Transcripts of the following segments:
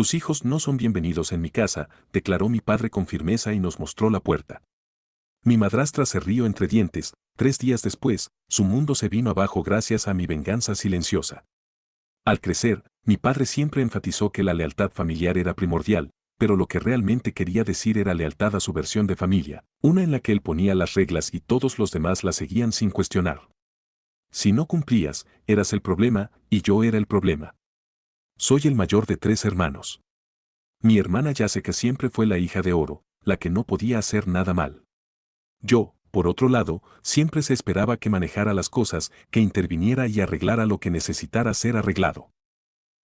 Tus hijos no son bienvenidos en mi casa, declaró mi padre con firmeza y nos mostró la puerta. Mi madrastra se rió entre dientes. 3 días después, su mundo se vino abajo gracias a mi venganza silenciosa. Al crecer, mi padre siempre enfatizó que la lealtad familiar era primordial, pero lo que realmente quería decir era lealtad a su versión de familia, una en la que él ponía las reglas y todos los demás las seguían sin cuestionar. Si no cumplías, eras el problema, y yo era el problema. Soy el mayor de 3 hermanos. Mi hermana Jessica siempre fue la hija de oro, la que no podía hacer nada mal. Yo, por otro lado, siempre se esperaba que manejara las cosas, que interviniera y arreglara lo que necesitara ser arreglado.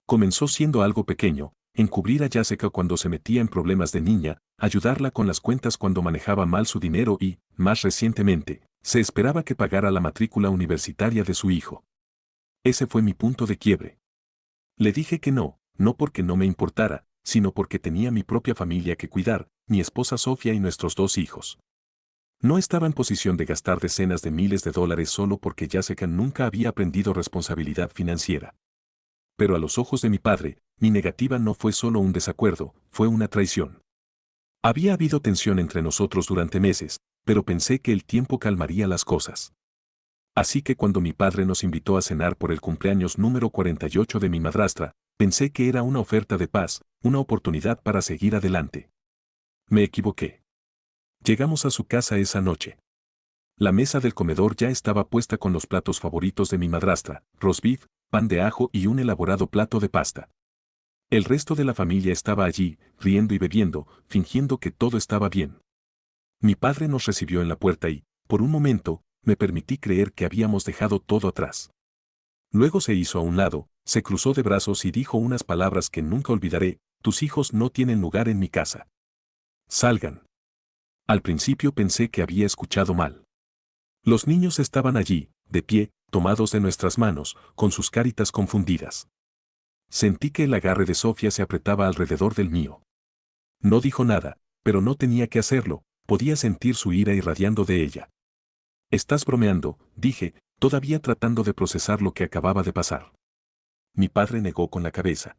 Comenzó siendo algo pequeño, encubrir a Jessica cuando se metía en problemas de niña, ayudarla con las cuentas cuando manejaba mal su dinero y, más recientemente, se esperaba que pagara la matrícula universitaria de su hijo. Ese fue mi punto de quiebre. Le dije que no, no porque no me importara, sino porque tenía mi propia familia que cuidar, mi esposa Sofía y nuestros 2 hijos. No estaba en posición de gastar decenas de miles de dólares solo porque Jessica nunca había aprendido responsabilidad financiera. Pero a los ojos de mi padre, mi negativa no fue solo un desacuerdo, fue una traición. Había habido tensión entre nosotros durante meses, pero pensé que el tiempo calmaría las cosas. Así que cuando mi padre nos invitó a cenar por el cumpleaños número 48 de mi madrastra, pensé que era una oferta de paz, una oportunidad para seguir adelante. Me equivoqué. Llegamos a su casa esa noche. La mesa del comedor ya estaba puesta con los platos favoritos de mi madrastra, roast beef, pan de ajo y un elaborado plato de pasta. El resto de la familia estaba allí, riendo y bebiendo, fingiendo que todo estaba bien. Mi padre nos recibió en la puerta y, por un momento, me permití creer que habíamos dejado todo atrás. Luego se hizo a un lado, se cruzó de brazos y dijo unas palabras que nunca olvidaré: tus hijos no tienen lugar en mi casa. Salgan. Al principio pensé que había escuchado mal. Los niños estaban allí, de pie, tomados de nuestras manos, con sus caritas confundidas. Sentí que el agarre de Sofía se apretaba alrededor del mío. No dijo nada, pero no tenía que hacerlo, podía sentir su ira irradiando de ella. Estás bromeando, dije, todavía tratando de procesar lo que acababa de pasar. Mi padre negó con la cabeza.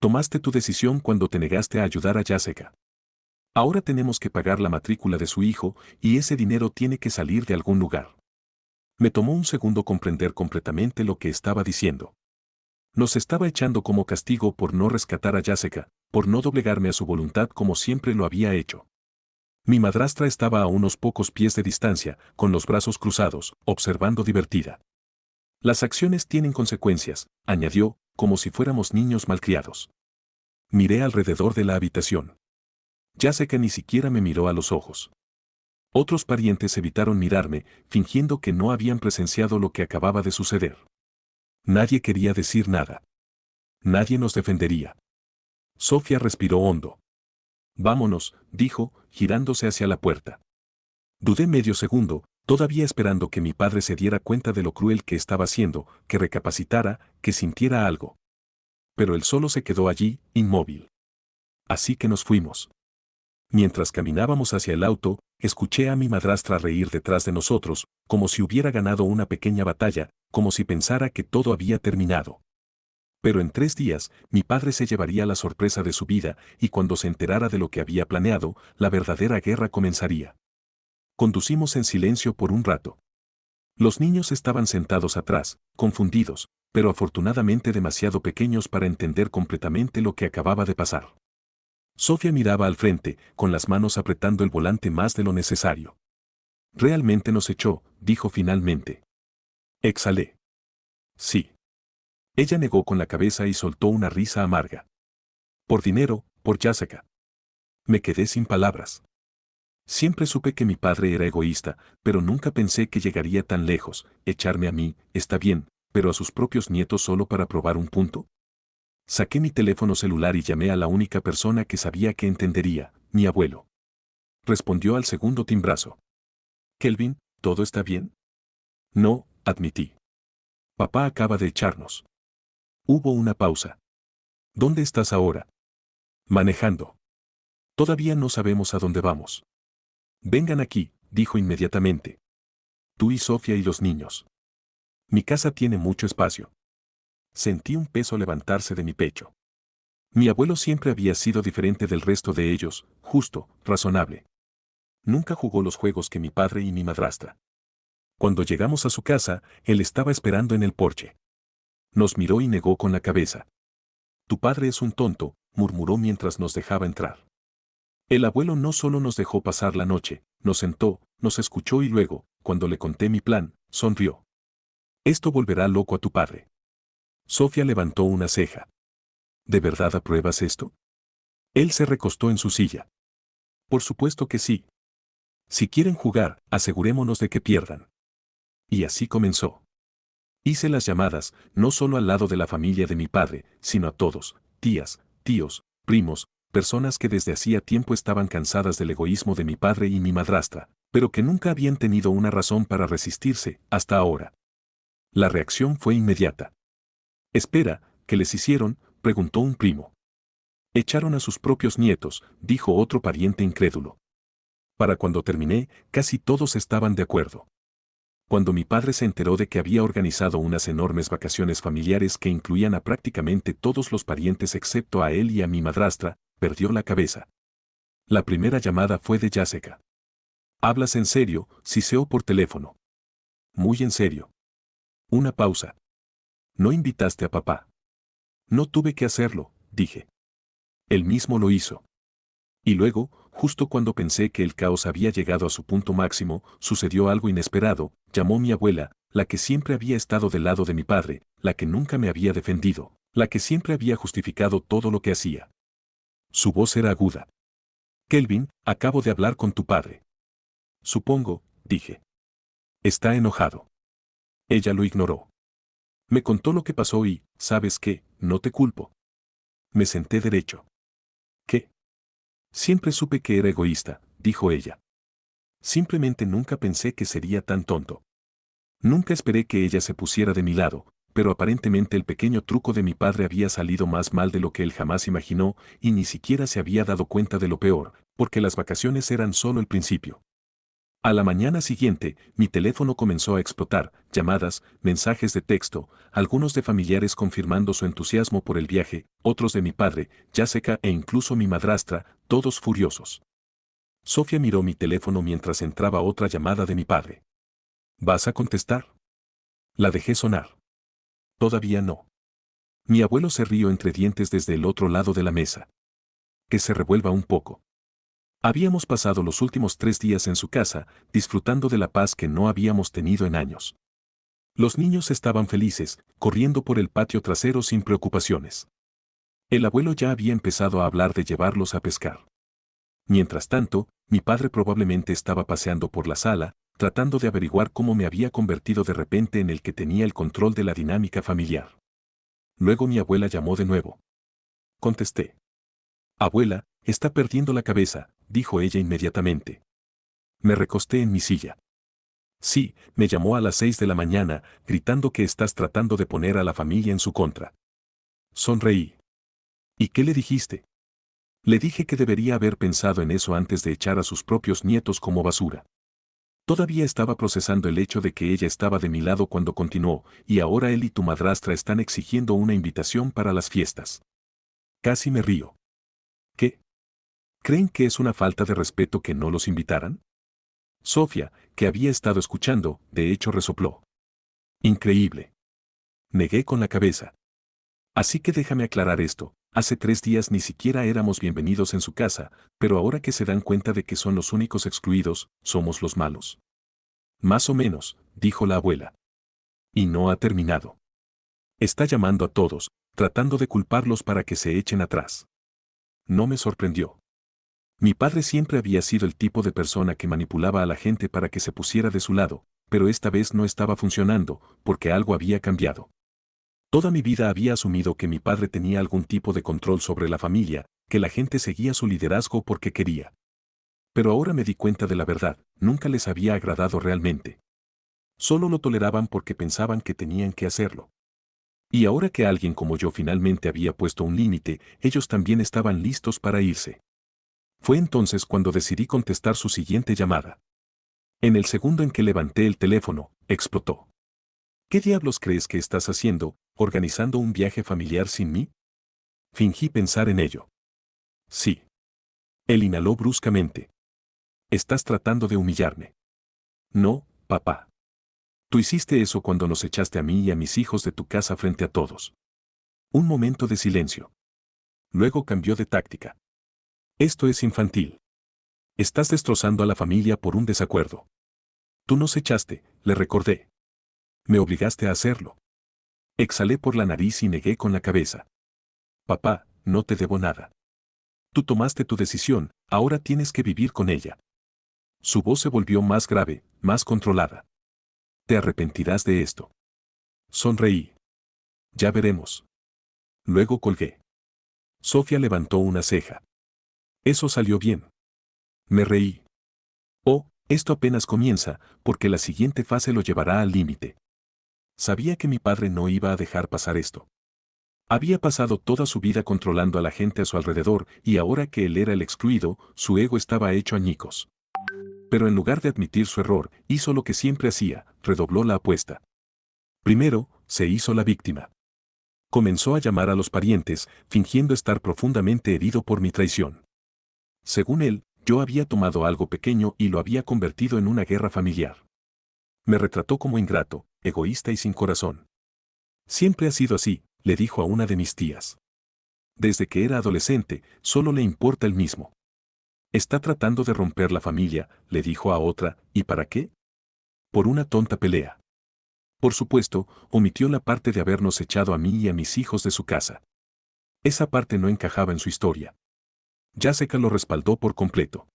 Tomaste tu decisión cuando te negaste a ayudar a Jessica. Ahora tenemos que pagar la matrícula de su hijo, y ese dinero tiene que salir de algún lugar. Me tomó un segundo comprender completamente lo que estaba diciendo. Nos estaba echando como castigo por no rescatar a Jessica, por no doblegarme a su voluntad como siempre lo había hecho. Mi madrastra estaba a unos pocos pies de distancia, con los brazos cruzados, observando divertida. Las acciones tienen consecuencias, añadió, como si fuéramos niños malcriados. Miré alrededor de la habitación. Jessica ni siquiera me miró a los ojos. Otros parientes evitaron mirarme, fingiendo que no habían presenciado lo que acababa de suceder. Nadie quería decir nada. Nadie nos defendería. Sofía respiró hondo. Vámonos, dijo, girándose hacia la puerta. Dudé medio segundo, todavía esperando que mi padre se diera cuenta de lo cruel que estaba haciendo, que recapacitara, que sintiera algo. Pero él solo se quedó allí, inmóvil. Así que nos fuimos. Mientras caminábamos hacia el auto, escuché a mi madrastra reír detrás de nosotros, como si hubiera ganado una pequeña batalla, como si pensara que todo había terminado. Pero en 3 días, mi padre se llevaría la sorpresa de su vida, y cuando se enterara de lo que había planeado, la verdadera guerra comenzaría. Conducimos en silencio por un rato. Los niños estaban sentados atrás, confundidos, pero afortunadamente demasiado pequeños para entender completamente lo que acababa de pasar. Sofía miraba al frente, con las manos apretando el volante más de lo necesario. Realmente nos echó, dijo finalmente. Exhalé. Sí. Ella negó con la cabeza y soltó una risa amarga. Por dinero, por Jessica. Me quedé sin palabras. Siempre supe que mi padre era egoísta, pero nunca pensé que llegaría tan lejos. Echarme a mí, está bien, pero a sus propios nietos solo para probar un punto. Saqué mi teléfono celular y llamé a la única persona que sabía que entendería, mi abuelo. Respondió al segundo timbrazo. Kelvin, ¿todo está bien? No, admití. Papá acaba de echarnos. Hubo una pausa. ¿Dónde estás ahora? Manejando. Todavía no sabemos a dónde vamos. Vengan aquí, dijo inmediatamente. Tú y Sofía y los niños. Mi casa tiene mucho espacio. Sentí un peso levantarse de mi pecho. Mi abuelo siempre había sido diferente del resto de ellos, justo, razonable. Nunca jugó los juegos que mi padre y mi madrastra. Cuando llegamos a su casa, él estaba esperando en el porche. Nos miró y negó con la cabeza. Tu padre es un tonto, murmuró mientras nos dejaba entrar. El abuelo no solo nos dejó pasar la noche, nos sentó, nos escuchó y luego, cuando le conté mi plan, sonrió. Esto volverá loco a tu padre. Sofía levantó una ceja. ¿De verdad apruebas esto? Él se recostó en su silla. Por supuesto que sí. Si quieren jugar, asegurémonos de que pierdan. Y así comenzó. Hice las llamadas, no solo al lado de la familia de mi padre, sino a todos, tías, tíos, primos, personas que desde hacía tiempo estaban cansadas del egoísmo de mi padre y mi madrastra, pero que nunca habían tenido una razón para resistirse, hasta ahora. La reacción fue inmediata. Espera, ¿qué les hicieron?, preguntó un primo. Echaron a sus propios nietos, dijo otro pariente incrédulo. Para cuando terminé, casi todos estaban de acuerdo. Cuando mi padre se enteró de que había organizado unas enormes vacaciones familiares que incluían a prácticamente todos los parientes excepto a él y a mi madrastra, perdió la cabeza. La primera llamada fue de Jessica. ¿Hablas en serio?, siseó por teléfono. Muy en serio. Una pausa. ¿No invitaste a papá? No tuve que hacerlo, dije. Él mismo lo hizo. Y luego, justo cuando pensé que el caos había llegado a su punto máximo, sucedió algo inesperado, llamó mi abuela, la que siempre había estado del lado de mi padre, la que nunca me había defendido, la que siempre había justificado todo lo que hacía. Su voz era aguda. Kelvin, acabo de hablar con tu padre. Supongo, dije. Está enojado. Ella lo ignoró. Me contó lo que pasó y, ¿sabes qué? No te culpo. Me senté derecho. ¿Qué? Siempre supe que era egoísta, dijo ella. Simplemente nunca pensé que sería tan tonto. Nunca esperé que ella se pusiera de mi lado, pero aparentemente el pequeño truco de mi padre había salido más mal de lo que él jamás imaginó y ni siquiera se había dado cuenta de lo peor, porque las vacaciones eran solo el principio. A la mañana siguiente, mi teléfono comenzó a explotar, llamadas, mensajes de texto, algunos de familiares confirmando su entusiasmo por el viaje, otros de mi padre, Jessica e incluso mi madrastra, todos furiosos. Sofía miró mi teléfono mientras entraba otra llamada de mi padre. ¿Vas a contestar? La dejé sonar. Todavía no. Mi abuelo se rió entre dientes desde el otro lado de la mesa. Que se revuelva un poco. Habíamos pasado los últimos 3 días en su casa, disfrutando de la paz que no habíamos tenido en años. Los niños estaban felices, corriendo por el patio trasero sin preocupaciones. El abuelo ya había empezado a hablar de llevarlos a pescar. Mientras tanto, mi padre probablemente estaba paseando por la sala, tratando de averiguar cómo me había convertido de repente en el que tenía el control de la dinámica familiar. Luego mi abuela llamó de nuevo. Contesté. Abuela, está perdiendo la cabeza, dijo ella inmediatamente. Me recosté en mi silla. Sí, me llamó a las 6 de la mañana, gritando que estás tratando de poner a la familia en su contra. Sonreí. ¿Y qué le dijiste? Le dije que debería haber pensado en eso antes de echar a sus propios nietos como basura. Todavía estaba procesando el hecho de que ella estaba de mi lado cuando continuó, y ahora él y tu madrastra están exigiendo una invitación para las fiestas. Casi me río. ¿Qué? ¿Creen que es una falta de respeto que no los invitaran? Sofía, que había estado escuchando, de hecho resopló. Increíble. Negué con la cabeza. Así que déjame aclarar esto. Hace 3 días ni siquiera éramos bienvenidos en su casa, pero ahora que se dan cuenta de que son los únicos excluidos, somos los malos. Más o menos, dijo la abuela. Y no ha terminado. Está llamando a todos, tratando de culparlos para que se echen atrás. No me sorprendió. Mi padre siempre había sido el tipo de persona que manipulaba a la gente para que se pusiera de su lado, pero esta vez no estaba funcionando, porque algo había cambiado. Toda mi vida había asumido que mi padre tenía algún tipo de control sobre la familia, que la gente seguía su liderazgo porque quería. Pero ahora me di cuenta de la verdad, nunca les había agradado realmente. Solo lo toleraban porque pensaban que tenían que hacerlo. Y ahora que alguien como yo finalmente había puesto un límite, ellos también estaban listos para irse. Fue entonces cuando decidí contestar su siguiente llamada. En el segundo en que levanté el teléfono, explotó. ¿Qué diablos crees que estás haciendo, organizando un viaje familiar sin mí? Fingí pensar en ello. Sí. Él inhaló bruscamente. Estás tratando de humillarme. No, papá. Tú hiciste eso cuando nos echaste a mí y a mis hijos de tu casa frente a todos. Un momento de silencio. Luego cambió de táctica. Esto es infantil. Estás destrozando a la familia por un desacuerdo. Tú nos echaste, le recordé. Me obligaste a hacerlo. Exhalé por la nariz y negué con la cabeza. Papá, no te debo nada. Tú tomaste tu decisión, ahora tienes que vivir con ella. Su voz se volvió más grave, más controlada. Te arrepentirás de esto. Sonreí. Ya veremos. Luego colgué. Sofía levantó una ceja. Eso salió bien. Me reí. Oh, esto apenas comienza, porque la siguiente fase lo llevará al límite. Sabía que mi padre no iba a dejar pasar esto. Había pasado toda su vida controlando a la gente a su alrededor y ahora que él era el excluido, su ego estaba hecho añicos. Pero en lugar de admitir su error, hizo lo que siempre hacía, redobló la apuesta. Primero, se hizo la víctima. Comenzó a llamar a los parientes, fingiendo estar profundamente herido por mi traición. Según él, yo había tomado algo pequeño y lo había convertido en una guerra familiar. Me retrató como ingrato, egoísta y sin corazón. Siempre ha sido así, le dijo a una de mis tías. Desde que era adolescente, solo le importa el mismo. Está tratando de romper la familia, le dijo a otra, ¿y para qué? Por una tonta pelea. Por supuesto, omitió la parte de habernos echado a mí y a mis hijos de su casa. Esa parte no encajaba en su historia. Jessica lo respaldó por completo.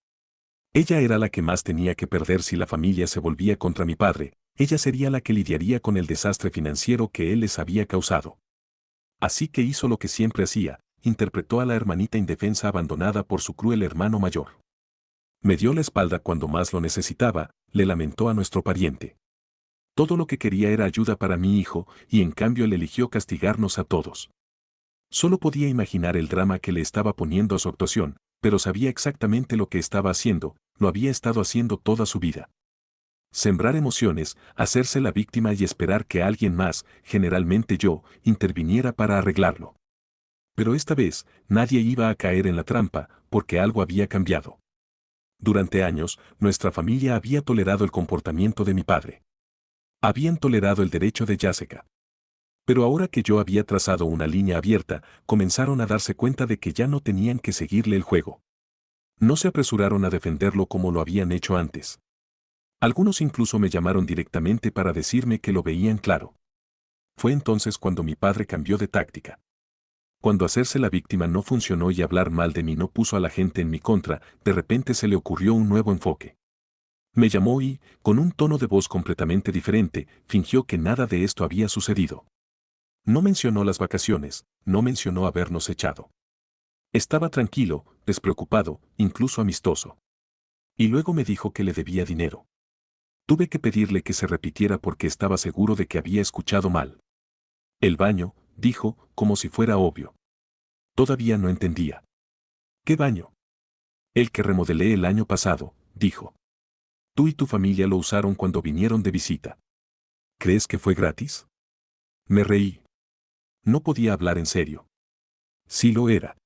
Ella era la que más tenía que perder si la familia se volvía contra mi padre, ella sería la que lidiaría con el desastre financiero que él les había causado. Así que hizo lo que siempre hacía, interpretó a la hermanita indefensa abandonada por su cruel hermano mayor. Me dio la espalda cuando más lo necesitaba, le lamentó a nuestro pariente. Todo lo que quería era ayuda para mi hijo, y en cambio él eligió castigarnos a todos. Solo podía imaginar el drama que le estaba poniendo a su actuación, pero sabía exactamente lo que estaba haciendo, lo había estado haciendo toda su vida. Sembrar emociones, hacerse la víctima y esperar que alguien más, generalmente yo, interviniera para arreglarlo. Pero esta vez, nadie iba a caer en la trampa, porque algo había cambiado. Durante años, nuestra familia había tolerado el comportamiento de mi padre. Habían tolerado el derecho de Jessica. Pero ahora que yo había trazado una línea abierta, comenzaron a darse cuenta de que ya no tenían que seguirle el juego. No se apresuraron a defenderlo como lo habían hecho antes. Algunos incluso me llamaron directamente para decirme que lo veían claro. Fue entonces cuando mi padre cambió de táctica. Cuando hacerse la víctima no funcionó y hablar mal de mí no puso a la gente en mi contra, de repente se le ocurrió un nuevo enfoque. Me llamó y, con un tono de voz completamente diferente, fingió que nada de esto había sucedido. No mencionó las vacaciones, no mencionó habernos echado. Estaba tranquilo, despreocupado, incluso amistoso. Y luego me dijo que le debía dinero. Tuve que pedirle que se repitiera porque estaba seguro de que había escuchado mal. El baño, dijo, como si fuera obvio. Todavía no entendía. ¿Qué baño? El que remodelé el año pasado, dijo. Tú y tu familia lo usaron cuando vinieron de visita. ¿Crees que fue gratis? Me reí. No podía hablar en serio. Sí lo era.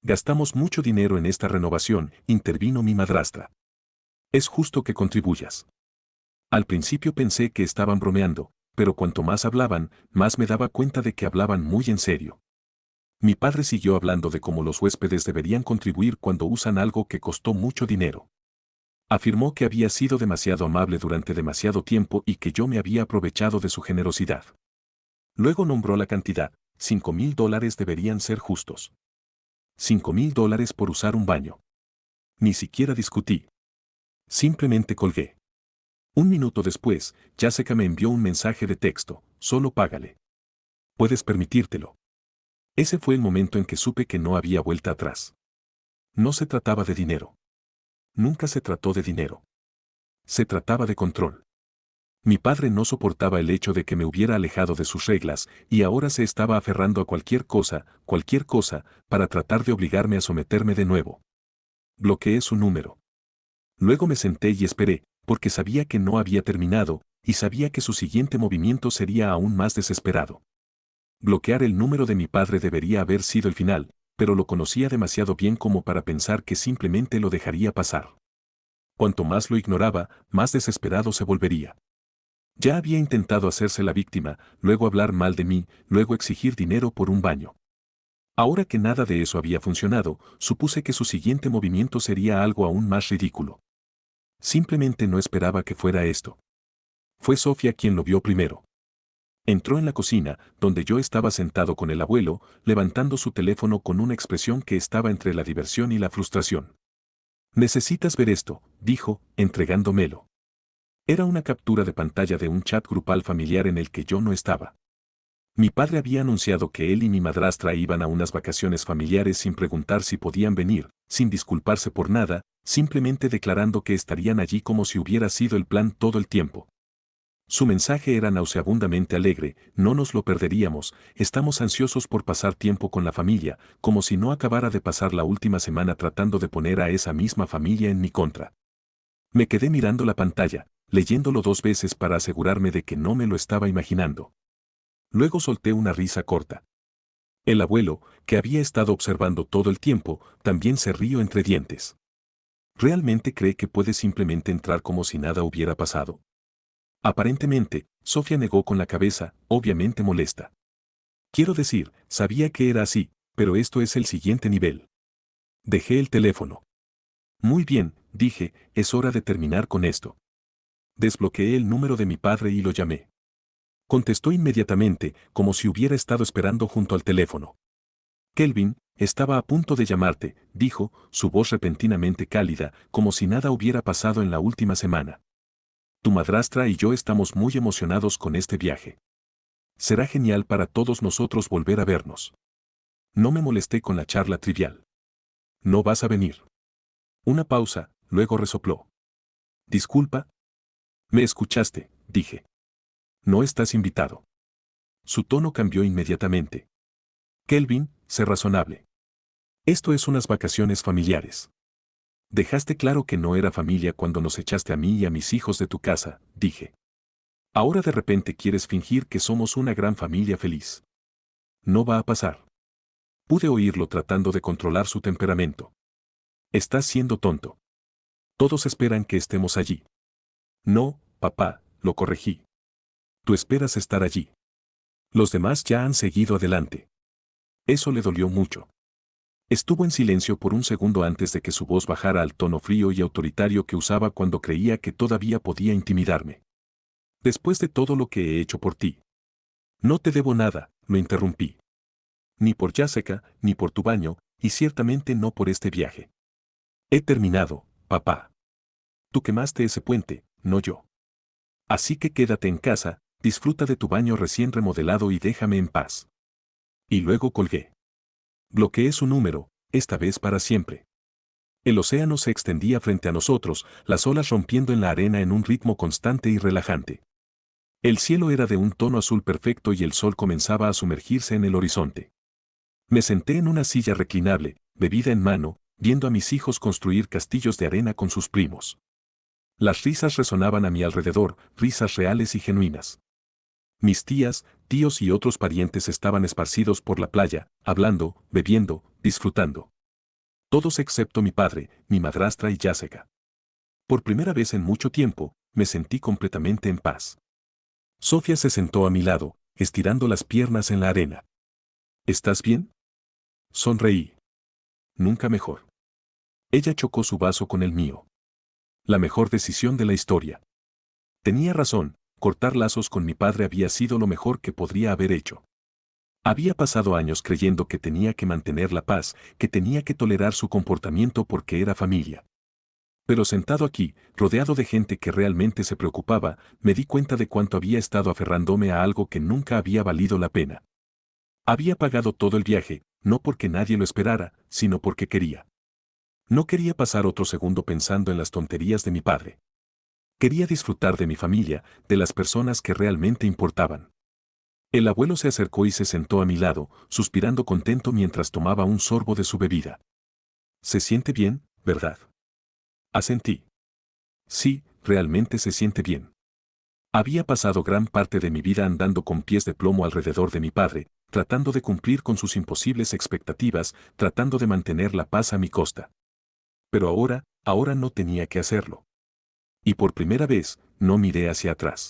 Gastamos mucho dinero en esta renovación, intervino mi madrastra. Es justo que contribuyas. Al principio pensé que estaban bromeando, pero cuanto más hablaban, más me daba cuenta de que hablaban muy en serio. Mi padre siguió hablando de cómo los huéspedes deberían contribuir cuando usan algo que costó mucho dinero. Afirmó que había sido demasiado amable durante demasiado tiempo y que yo me había aprovechado de su generosidad. Luego nombró la cantidad, $5,000 deberían ser justos. $5,000 por usar un baño. Ni siquiera discutí. Simplemente colgué. Un minuto después, Jessica me envió un mensaje de texto, solo págale. Puedes permitírtelo. Ese fue el momento en que supe que no había vuelta atrás. No se trataba de dinero. Nunca se trató de dinero. Se trataba de control. Mi padre no soportaba el hecho de que me hubiera alejado de sus reglas y ahora se estaba aferrando a cualquier cosa, para tratar de obligarme a someterme de nuevo. Bloqueé su número. Luego me senté y esperé, porque sabía que no había terminado, y sabía que su siguiente movimiento sería aún más desesperado. Bloquear el número de mi padre debería haber sido el final, pero lo conocía demasiado bien como para pensar que simplemente lo dejaría pasar. Cuanto más lo ignoraba, más desesperado se volvería. Ya había intentado hacerse la víctima, luego hablar mal de mí, luego exigir dinero por un baño. Ahora que nada de eso había funcionado, supuse que su siguiente movimiento sería algo aún más ridículo. Simplemente no esperaba que fuera esto. Fue Sofía quien lo vio primero. Entró en la cocina, donde yo estaba sentado con el abuelo, levantando su teléfono con una expresión que estaba entre la diversión y la frustración. Necesitas ver esto, dijo, entregándomelo. Era una captura de pantalla de un chat grupal familiar en el que yo no estaba. Mi padre había anunciado que él y mi madrastra iban a unas vacaciones familiares sin preguntar si podían venir, sin disculparse por nada, simplemente declarando que estarían allí como si hubiera sido el plan todo el tiempo. Su mensaje era nauseabundamente alegre, no nos lo perderíamos, estamos ansiosos por pasar tiempo con la familia, como si no acabara de pasar la última semana tratando de poner a esa misma familia en mi contra. Me quedé mirando la pantalla, leyéndolo 2 veces para asegurarme de que no me lo estaba imaginando. Luego solté una risa corta. El abuelo, que había estado observando todo el tiempo, también se rió entre dientes. ¿Realmente cree que puede simplemente entrar como si nada hubiera pasado? Aparentemente, Sofía negó con la cabeza, obviamente molesta. Quiero decir, sabía que era así, pero esto es el siguiente nivel. Dejé el teléfono. Muy bien, dije, es hora de terminar con esto. Desbloqueé el número de mi padre y lo llamé. Contestó inmediatamente, como si hubiera estado esperando junto al teléfono. Kelvin, estaba a punto de llamarte, dijo, su voz repentinamente cálida, como si nada hubiera pasado en la última semana. Tu madrastra y yo estamos muy emocionados con este viaje. Será genial para todos nosotros volver a vernos. No me molesté con la charla trivial. No vas a venir. Una pausa, luego resopló. Disculpa. Me escuchaste, dije. No estás invitado. Su tono cambió inmediatamente. Kelvin, sé razonable. Esto es unas vacaciones familiares. Dejaste claro que no era familia cuando nos echaste a mí y a mis hijos de tu casa, dije. Ahora de repente quieres fingir que somos una gran familia feliz. No va a pasar. Pude oírlo tratando de controlar su temperamento. Estás siendo tonto. Todos esperan que estemos allí. No, papá, lo corregí. Tú esperas estar allí. Los demás ya han seguido adelante. Eso le dolió mucho. Estuvo en silencio por un segundo antes de que su voz bajara al tono frío y autoritario que usaba cuando creía que todavía podía intimidarme. Después de todo lo que he hecho por ti. No te debo nada, lo interrumpí. Ni por Jessica, ni por tu baño, y ciertamente no por este viaje. He terminado, papá. Tú quemaste ese puente, no yo. Así que quédate en casa, disfruta de tu baño recién remodelado y déjame en paz. Y luego colgué. Bloqueé su número, esta vez para siempre. El océano se extendía frente a nosotros, las olas rompiendo en la arena en un ritmo constante y relajante. El cielo era de un tono azul perfecto y el sol comenzaba a sumergirse en el horizonte. Me senté en una silla reclinable, bebida en mano, viendo a mis hijos construir castillos de arena con sus primos. Las risas resonaban a mi alrededor, risas reales y genuinas. Mis tías, tíos y otros parientes estaban esparcidos por la playa, hablando, bebiendo, disfrutando. Todos excepto mi padre, mi madrastra y Jessica. Por primera vez en mucho tiempo, me sentí completamente en paz. Sofía se sentó a mi lado, estirando las piernas en la arena. ¿Estás bien? Sonreí. Nunca mejor. Ella chocó su vaso con el mío. La mejor decisión de la historia. Tenía razón, cortar lazos con mi padre había sido lo mejor que podría haber hecho. Había pasado años creyendo que tenía que mantener la paz, que tenía que tolerar su comportamiento porque era familia. Pero sentado aquí, rodeado de gente que realmente se preocupaba, me di cuenta de cuánto había estado aferrándome a algo que nunca había valido la pena. Había pagado todo el viaje, no porque nadie lo esperara, sino porque quería. No quería pasar otro segundo pensando en las tonterías de mi padre. Quería disfrutar de mi familia, de las personas que realmente importaban. El abuelo se acercó y se sentó a mi lado, suspirando contento mientras tomaba un sorbo de su bebida. ¿Se siente bien, verdad? Asentí. Sí, realmente se siente bien. Había pasado gran parte de mi vida andando con pies de plomo alrededor de mi padre, tratando de cumplir con sus imposibles expectativas, tratando de mantener la paz a mi costa. Pero ahora no tenía que hacerlo. Y por primera vez, no miré hacia atrás.